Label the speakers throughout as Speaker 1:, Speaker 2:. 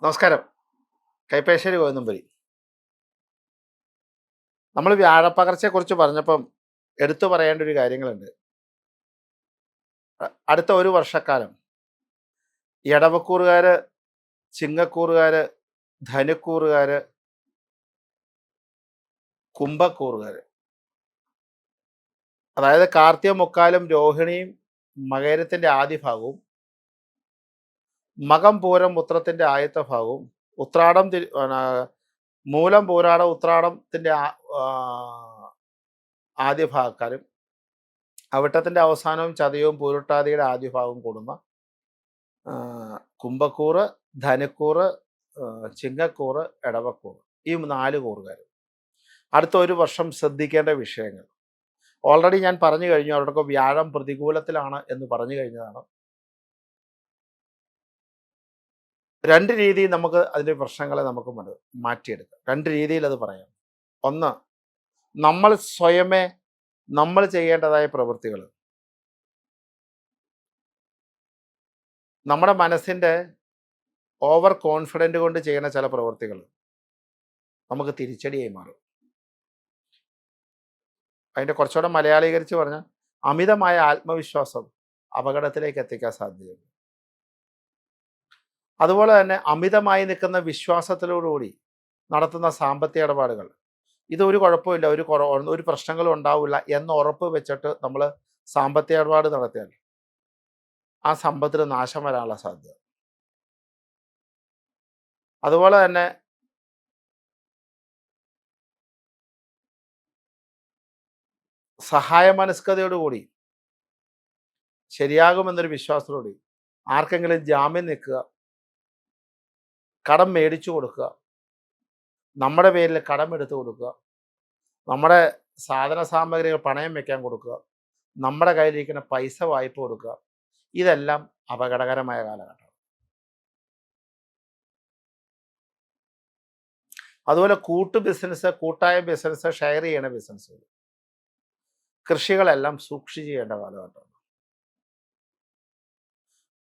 Speaker 1: നമസ്കാരം. കൈപ്പേശ്ശേരി ഗോവിന്ദമ്പുരി. നമ്മൾ വ്യാഴപ്പകർച്ചയെക്കുറിച്ച് പറഞ്ഞപ്പം എടുത്തു പറയേണ്ട ഒരു കാര്യങ്ങളുണ്ട്. അടുത്ത ഒരു വർഷക്കാലം എടവക്കൂറുകാര്, ചിങ്ങക്കൂറുകാര്, ധനുക്കൂറുകാര്, കുംഭക്കൂറുകാര്, അതായത് കാർത്തിക മുക്കാലും രോഹിണിയും മകരത്തിന്റെ ആദ്യ ഭാഗവും, മകം പൂരം ഉത്രത്തിന്റെ ആദ്യത്തെ ഭാഗവും, ഉത്രാടം മൂലം പൂരാടം ഉത്രാടത്തിന്റെ ആദ്യ ഭാഗക്കാരും, അവിട്ടത്തിന്റെ അവസാനവും ചതയവും പൂരുട്ടാതിയുടെ ആദ്യ ഭാഗവും കൂടുന്ന കുംഭക്കൂറ്, ധനുക്കൂറ്, ചിങ്ങക്കൂറ്, എടവക്കൂറ്, ഈ 4 കൂറുകാർ അടുത്ത ഒരു വർഷം ശ്രദ്ധിക്കേണ്ട വിഷയങ്ങൾ. ഓൾറെഡി ഞാൻ പറഞ്ഞു കഴിഞ്ഞു, അവരുടെ വ്യാഴം പ്രതികൂലത്തിലാണ് എന്ന് പറഞ്ഞു കഴിഞ്ഞതാണ്. 2 രീതിയിൽ നമുക്ക് അതിൻ്റെ പ്രശ്നങ്ങളെ നമുക്ക് മാറ്റിയെടുക്കാം. 2 രീതിയിൽ അത് പറയാം. ഒന്ന്, നമ്മൾ സ്വയമേ നമ്മൾ ചെയ്യേണ്ടതായ പ്രവൃത്തികൾ, നമ്മുടെ മനസ്സിൻ്റെ ഓവർ കോൺഫിഡൻറ്റ് കൊണ്ട് ചെയ്യുന്ന ചില പ്രവൃത്തികൾ നമുക്ക് തിരിച്ചടിയായി മാറും. അതിൻ്റെ കുറച്ചുകൂടെ മലയാളീകരിച്ച് പറഞ്ഞാൽ, അമിതമായ ആത്മവിശ്വാസം അപകടത്തിലേക്ക് എത്തിക്കാൻ സാധ്യതയുണ്ട്. അതുപോലെ തന്നെ അമിതമായി നിൽക്കുന്ന വിശ്വാസത്തിലോടുകൂടി നടത്തുന്ന സാമ്പത്തിക ഇടപാടുകൾ, ഇതൊരു കുഴപ്പമില്ല, ഒരു പ്രശ്നങ്ങളും ഉണ്ടാവില്ല എന്ന് ഉറപ്പ് വെച്ചിട്ട് നമ്മൾ സാമ്പത്തിക ഇടപാട് നടത്തിയാൽ ആ സമ്പത്തിന് നാശം വരാനുള്ള സാധ്യത. അതുപോലെ തന്നെ സഹായ മനസ്കതയോടുകൂടി ശരിയാകുമെന്നൊരു വിശ്വാസത്തോടുകൂടി ആർക്കെങ്കിലും ജാമ്യം നിൽക്കുക, കടം മേടിച്ചു കൊടുക്കുക, നമ്മുടെ പേരിൽ കടം എടുത്തു കൊടുക്കുക, നമ്മുടെ സാധന സാമഗ്രികൾ പണയം വെക്കാൻ കൊടുക്കുക, നമ്മുടെ കയ്യിലിരിക്കുന്ന പൈസ വായ്പ കൊടുക്കുക, ഇതെല്ലാം അപകടകരമായ കാലഘട്ടമാണ്. അതുപോലെ കൂട്ടായ ബിസിനസ്, ഷെയർ ചെയ്യണ ബിസിനസ്സുകൾ, കൃഷികളെല്ലാം സൂക്ഷിച്ച് ചെയ്യേണ്ട കാലഘട്ടമാണ്.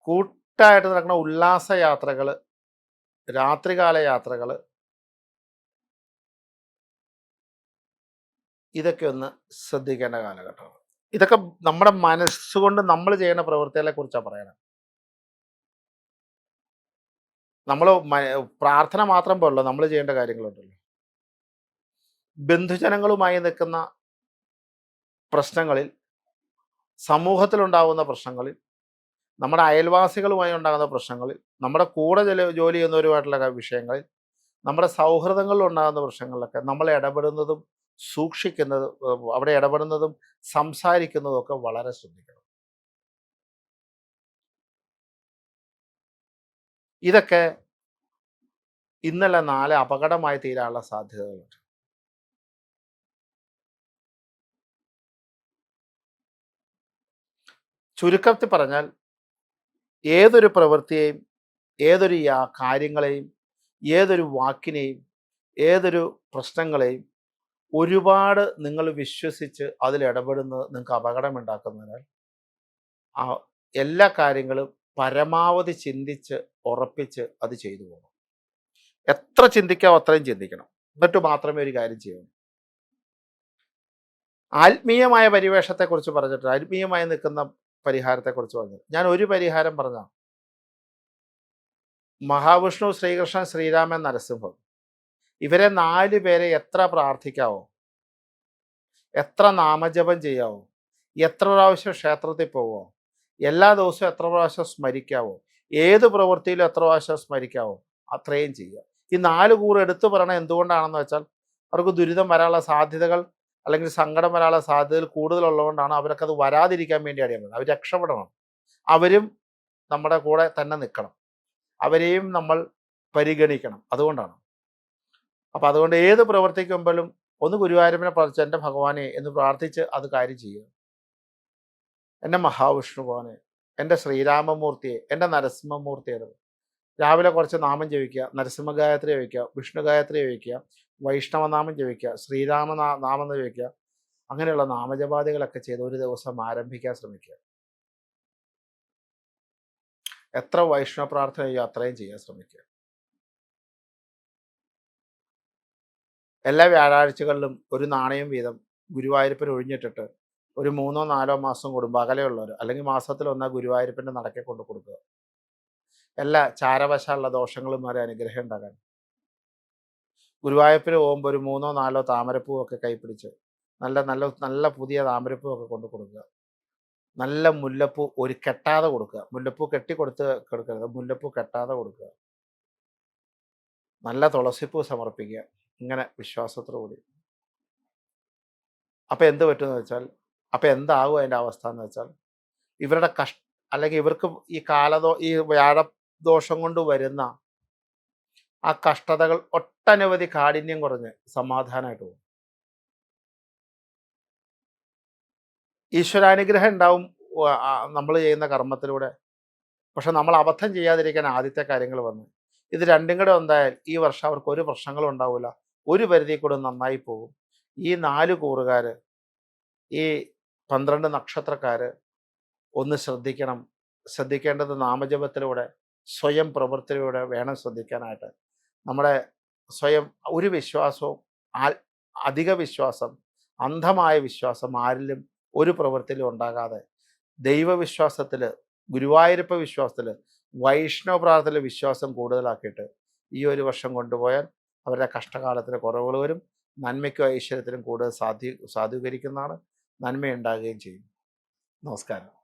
Speaker 1: കൂട്ടായിട്ട് നടക്കുന്ന ഉല്ലാസ യാത്രകൾ, രാത്രികാല യാത്രകൾ, ഇതൊക്കെ ഒന്ന് ശ്രദ്ധിക്കേണ്ട കാലഘട്ടമാണ്. ഇതൊക്കെ നമ്മുടെ മനസ്സുകൊണ്ട് നമ്മൾ ചെയ്യുന്ന പ്രവൃത്തികളെ കുറിച്ചാണ് പറയണത്. നമ്മൾ പ്രാർത്ഥന മാത്രം പോലല്ലോ നമ്മൾ ചെയ്യേണ്ട കാര്യങ്ങളുണ്ടല്ലോ. ബന്ധുജനങ്ങളുമായി നിൽക്കുന്ന പ്രശ്നങ്ങളിൽ, സമൂഹത്തിലുണ്ടാകുന്ന പ്രശ്നങ്ങളിൽ, നമ്മുടെ അയൽവാസികളുമായി ഉണ്ടാകുന്ന പ്രശ്നങ്ങളിൽ, നമ്മുടെ കൂടെ ജോലി ചെയ്യുന്നവരുമായിട്ടുള്ള വിഷയങ്ങളിൽ, നമ്മുടെ സൗഹൃദങ്ങളിൽ ഉണ്ടാകുന്ന പ്രശ്നങ്ങളിലൊക്കെ നമ്മൾ ഇടപെടുന്നതും സൂക്ഷിക്കുന്നതും, അവിടെ ഇടപെടുന്നതും സംസാരിക്കുന്നതും ഒക്കെ വളരെ ശ്രദ്ധിക്കണം. ഇതൊക്കെ ഇന്നലെ നാളെ അപകടമായി തീരാനുള്ള സാധ്യതകളുണ്ട്. ചുരുക്കത്തിൽ പറഞ്ഞാൽ, ഏതൊരു പ്രവൃത്തിയെയും, ഏതൊരു കാര്യങ്ങളെയും, ഏതൊരു വാക്കിനെയും, ഏതൊരു പ്രശ്നങ്ങളെയും ഒരുപാട് നിങ്ങൾ വിശ്വസിച്ച് അതിൽ ഇടപെടുന്നത് നിങ്ങൾക്ക് അപകടമുണ്ടാക്കുന്നതിനാൽ എല്ലാ കാര്യങ്ങളും പരമാവധി ചിന്തിച്ച് ഉറപ്പിച്ച് അത് ചെയ്തു പോകണം. എത്ര ചിന്തിക്കാവോ അത്രയും ചിന്തിക്കണം. എന്നിട്ട് മാത്രമേ ഒരു കാര്യം ചെയ്യൂ. ആത്മീയമായ പരിവേഷത്തെക്കുറിച്ച് പറഞ്ഞിട്ട്, ആത്മീയമായി നിൽക്കുന്ന പരിഹാരത്തെക്കുറിച്ച് പറഞ്ഞു. ഞാൻ ഒരു പരിഹാരം പറഞ്ഞ, മഹാവിഷ്ണു, ശ്രീകൃഷ്ണൻ, ശ്രീരാമൻ, നരസിംഹം, ഇവരെ 4 പേരെ എത്ര പ്രാർത്ഥിക്കാവോ, എത്ര നാമജപം ചെയ്യാവോ, എത്ര പ്രാവശ്യം ക്ഷേത്രത്തിൽ പോവോ, എല്ലാ ദിവസവും എത്ര പ്രാവശ്യം സ്മരിക്കാവോ, ഏത് പ്രവൃത്തിയിലും എത്ര പ്രാവശ്യം സ്മരിക്കാവോ, അത്രയും ചെയ്യുക. ഈ 4 കൂറ് എടുത്തു പറയണത് എന്തുകൊണ്ടാണെന്ന് വെച്ചാൽ, അവർക്ക് ദുരിതം വരാനുള്ള സാധ്യതകൾ, അല്ലെങ്കിൽ സങ്കടം വരാനുള്ള സാധ്യതകൾ കൂടുതലുള്ളതുകൊണ്ടാണ്. അവരൊക്കെ അത് വരാതിരിക്കാൻ വേണ്ടി അറിയാൻ അവർ രക്ഷപ്പെടണം. അവരും നമ്മുടെ കൂടെ തന്നെ നിൽക്കണം, അവരെയും നമ്മൾ പരിഗണിക്കണം. അതുകൊണ്ടാണ്. അപ്പം അതുകൊണ്ട് ഏത് പ്രവർത്തിക്കുമ്പോഴും ഒന്ന് ഗുരുവായൂരപ്പനെ പ്രാർത്ഥിച്ച്, എൻ്റെ ഭഗവാനെ എന്ന് പ്രാർത്ഥിച്ച് അത് കാര്യം ചെയ്യുക. എൻ്റെ മഹാവിഷ്ണു ഭഗവാനെ, എൻ്റെ ശ്രീരാമമൂർത്തിയെ, എൻ്റെ നരസിംഹമൂർത്തിയെ. രാവിലെ കുറച്ച് നാമം ജപിക്കുക, നരസിംഹ ഗായത്രി ജപിക്കുക, വിഷ്ണു ഗായത്രി ജപിക്കുക, വൈഷ്ണവനാമം ജപിക്കുക, നാമം ജപിക്കുക. അങ്ങനെയുള്ള നാമജപാദികളൊക്കെ ചെയ്ത് ഒരു ദിവസം ആരംഭിക്കാൻ ശ്രമിക്കുക. എത്ര വൈഷ്ണവ പ്രാർത്ഥന ചെയ്യുക അത്രയും ചെയ്യാൻ ശ്രമിക്കുക. എല്ലാ വ്യാഴാഴ്ചകളിലും ഒരു നാണയം വീതം ഗുരുവായൂരപ്പന് ഒഴിഞ്ഞിട്ടിട്ട് ഒരു 3-4 മാസം കൂടുമ്പോൾ അകലെയുള്ളവർ, അല്ലെങ്കിൽ മാസത്തിൽ ഒന്നാ ഗുരുവായൂരപ്പൻ്റെ നടക്കെ കൊണ്ട് കൊടുക്കുക. എല്ലാ ചാരവശമുള്ള ദോഷങ്ങളും മാറി അനുഗ്രഹം ഉണ്ടാകാൻ. ഗുരുവായൂരപ്പന് പോകുമ്പോൾ ഒരു 3-4 താമരപ്പൂവൊക്കെ കൈപ്പിടിച്ച് നല്ല നല്ല നല്ല പുതിയ താമരപ്പൂവൊക്കെ കൊണ്ട് കൊടുക്കുക. നല്ല മുല്ലപ്പൂ ഒരു കെട്ടാതെ കൊടുക്കുക. മുല്ലപ്പൂ കെട്ടി കൊടുക്കരുത്, മുല്ലപ്പൂ കെട്ടാതെ കൊടുക്കുക. നല്ല തുളസിപ്പൂ സമർപ്പിക്കുക. ഇങ്ങനെ വിശ്വാസത്തോടുകൂടി. അപ്പം എന്ത് പറ്റുമെന്ന് വെച്ചാൽ, അപ്പം എന്താകും അതിൻ്റെ അവസ്ഥ എന്ന് വെച്ചാൽ, ഇവരുടെ അല്ലെങ്കിൽ ഇവർക്ക് ഈ വ്യാഴദോഷം കൊണ്ട് വരുന്ന ആ കഷ്ടതകൾ ഒട്ടനവധി കാഠിന്യം കുറഞ്ഞ് സമാധാനമായിട്ട് പോകും. ഈശ്വരാനുഗ്രഹം ഉണ്ടാവും നമ്മൾ ചെയ്യുന്ന കർമ്മത്തിലൂടെ. പക്ഷെ നമ്മൾ അബദ്ധം ചെയ്യാതിരിക്കാൻ ആദ്യത്തെ കാര്യങ്ങൾ വന്നു. ഇത് രണ്ടും കൂടെ ഉണ്ടായാൽ ഈ വർഷം അവർക്ക് ഒരു പ്രശ്നങ്ങളും ഉണ്ടാവില്ല. ഒരു പരിധി കൂടെ നന്നായി പോകും. ഈ 4 കൂറുകാർ, ഈ 12 നക്ഷത്രക്കാർ ഒന്ന് ശ്രദ്ധിക്കണം. ശ്രദ്ധിക്കേണ്ടത് നാമജപത്തിലൂടെ, സ്വയം പ്രവൃത്തിയിലൂടെ വേണം ശ്രദ്ധിക്കാനായിട്ട്. നമ്മുടെ സ്വയം ഒരു വിശ്വാസവും അധിക വിശ്വാസം, അന്ധമായ വിശ്വാസം ആരിലും ഒരു പ്രവൃത്തിയിലും ഉണ്ടാകാതെ ദൈവവിശ്വാസത്തിൽ, ഗുരുവായൂരപ്പ വിശ്വാസത്തിൽ, വൈഷ്ണവ പ്രാർത്ഥനയിൽ വിശ്വാസം കൂടുതലാക്കിയിട്ട് ഈ ഒരു വർഷം കൊണ്ടുപോയാൽ അവരുടെ കഷ്ടകാലത്തിന് കുറവുകൾ വരും. നന്മയ്ക്കും ഐശ്വര്യത്തിനും കൂടുതൽ സാധൂകരിക്കുന്നതാണ്. നന്മയുണ്ടാകുകയും ചെയ്യും. നമസ്കാരം.